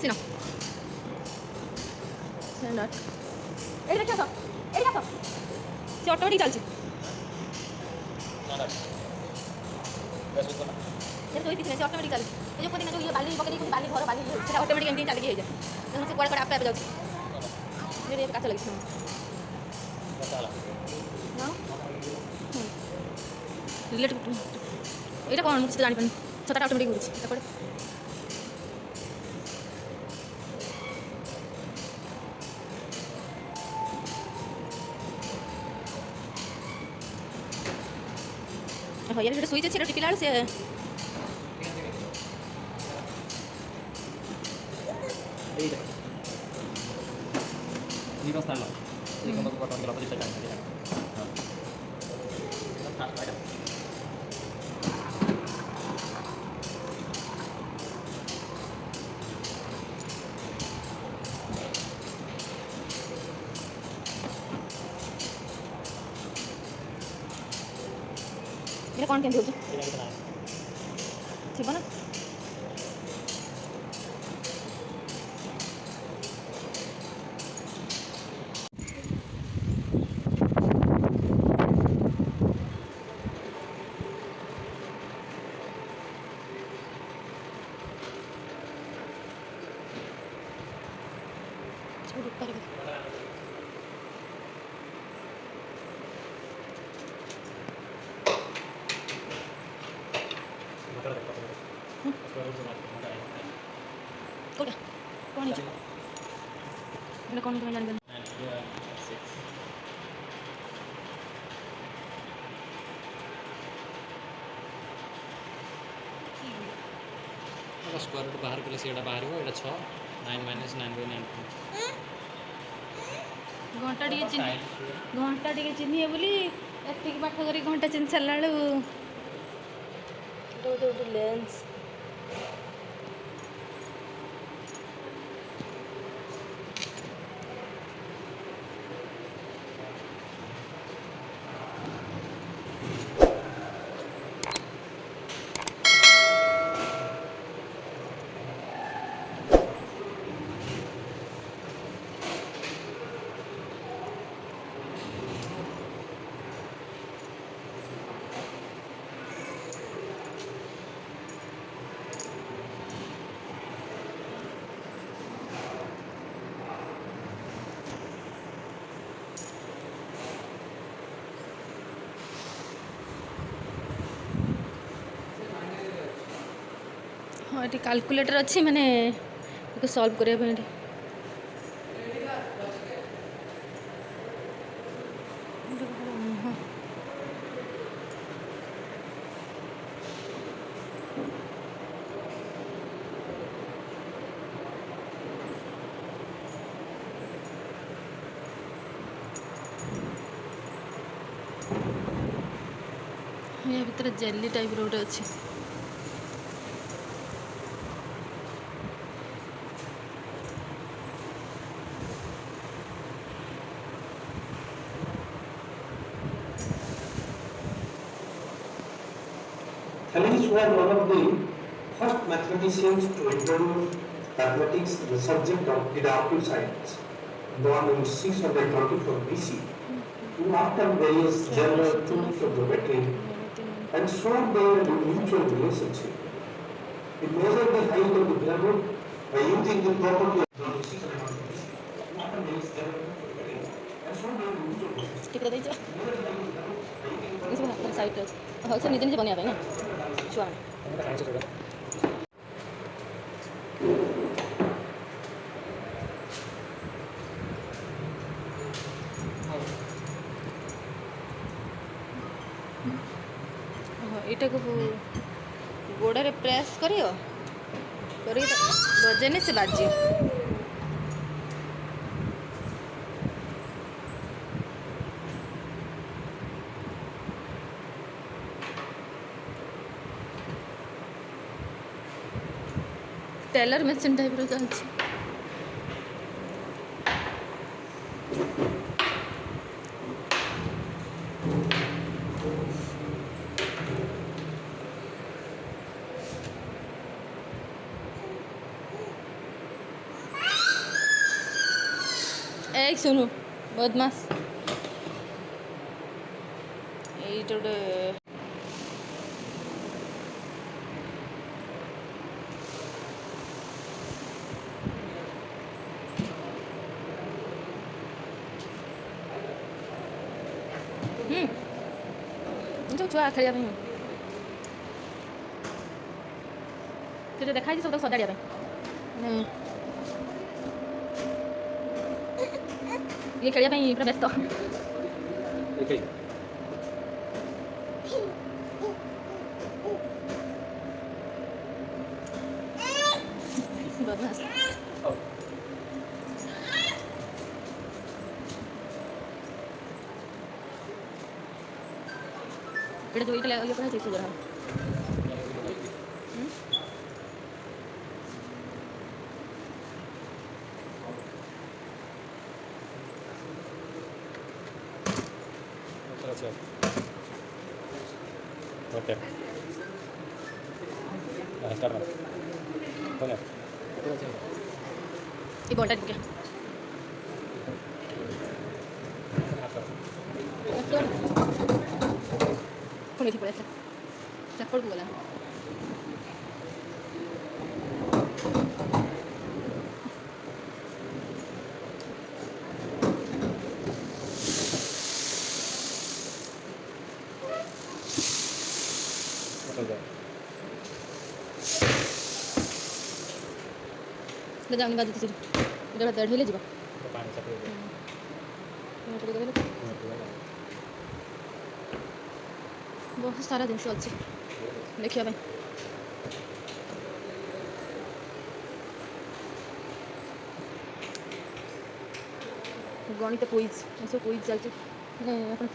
ସିନା ଏଇଠି ଦେଖ ଏଇଠି ଆସ ସେ ଅଟୋମେଟିକ୍ ଚାଲିଛି ଶୋଇଥିଲେ ସେ ଅଟୋମେଟିକ୍ ଚାଲିଛି ଏ ଯେଉଁ କହୁଛି ଇଏ ବାଲି ପକେଇ ଦେଇକି ବାଲି ଘର ବାଲି ସେଟା ଅଟୋମେଟିକ୍ ଏମିତି ଚାଲିକି ହେଇଯାଏ ତେଣୁ ସେ କୁଆଡ଼େ ଆପେ ଆପେ ଯାଉଛି କାଚ ଲାଗିଛି ରିଲେଟ୍ ଏଇଟା କ'ଣ ମୁଁ ସେଟା ଜାଣିପାରୁନି ଛତାଟା ଅଟୋମେଟିକ୍ ଘୁରୁଛି ଏପଟେ ହଁ ୟାର ସୁଇଚ୍ ଅଛି ଟିପିଲା ବେଳୁ ସେ এটা କ'ଣ କେମିତି ହେଉଛି ଥିବ ନା କୋଉଟା କ'ଣ ହେଇଛି ଏଇଟା କ'ଣ ତୁମେ ଜାଣିପାରିନି स्क्वायर रूट बाहर कले सीटा बाहर हो एटा 6 9 - 9/9 घंटा टे चिन्ह बोली एति पाठ कर घंटा चिन्ह सारा बेलू लेंस हाँ ये कैलकुलेटर अच्छी मैंने सॉल्व करने या भितर जेली टाइप रोड अच्छी Thales was one of the first mathematicians to introduce mathematics as a subject of deductive science, born in 634 BC, who after various general truths of geometry and showed their mutual relationship. It measured the height of the pyramid by using the property of the 634 BC, who after various general truths of geometry and showed their mutual relationship. निजे निजे बनिया ना छुआ ଏଇଟାକୁ ଗୋଡ଼ରେ press କରିବ କରିକି ବଜେଇଲେ ସେ ବାଜିବ टेलर मेसिन टाइप रो चलछि এই শুনু বদমাস এইটা ଗୋଟେ ଯୋଉ ଛୁଆ ଖେଳିବା ପାଇଁ ସେଟା ଦେଖା ହେଇଛି ସବୁ ତାକୁ ସଜାଡ଼ିବା ପାଇଁ ମାନେ ଇଏ ଖେଳିବା ପାଇଁ ପୁରା ବ୍ୟସ୍ତ Okay. ବଦମାସ Oh. ଏଇଟା ଯୋଉ ଏଇଟା ଇଏ କରାହେଇଛି ସେଗୁଡ଼ା That's it. Okay. Start now. Come on. এই বলটা ঢুকে ফোন এসে পড়েছে চাপড় গেলাম ଯାଉନି ବାଜୁଛି ସେଠି ଏଇଟା ଦେଢ଼ ହେଲେ ଯିବ ପାଣି ଚାପି ବହୁତ ସାରା ଜିନିଷ ଅଛି ଦେଖିବା ପାଇଁ ଗଣିତ କୁଇଜ୍ ଏସବୁ କୁଇଜ୍ ଚାଲିଛି ମାନେ ଆପଣ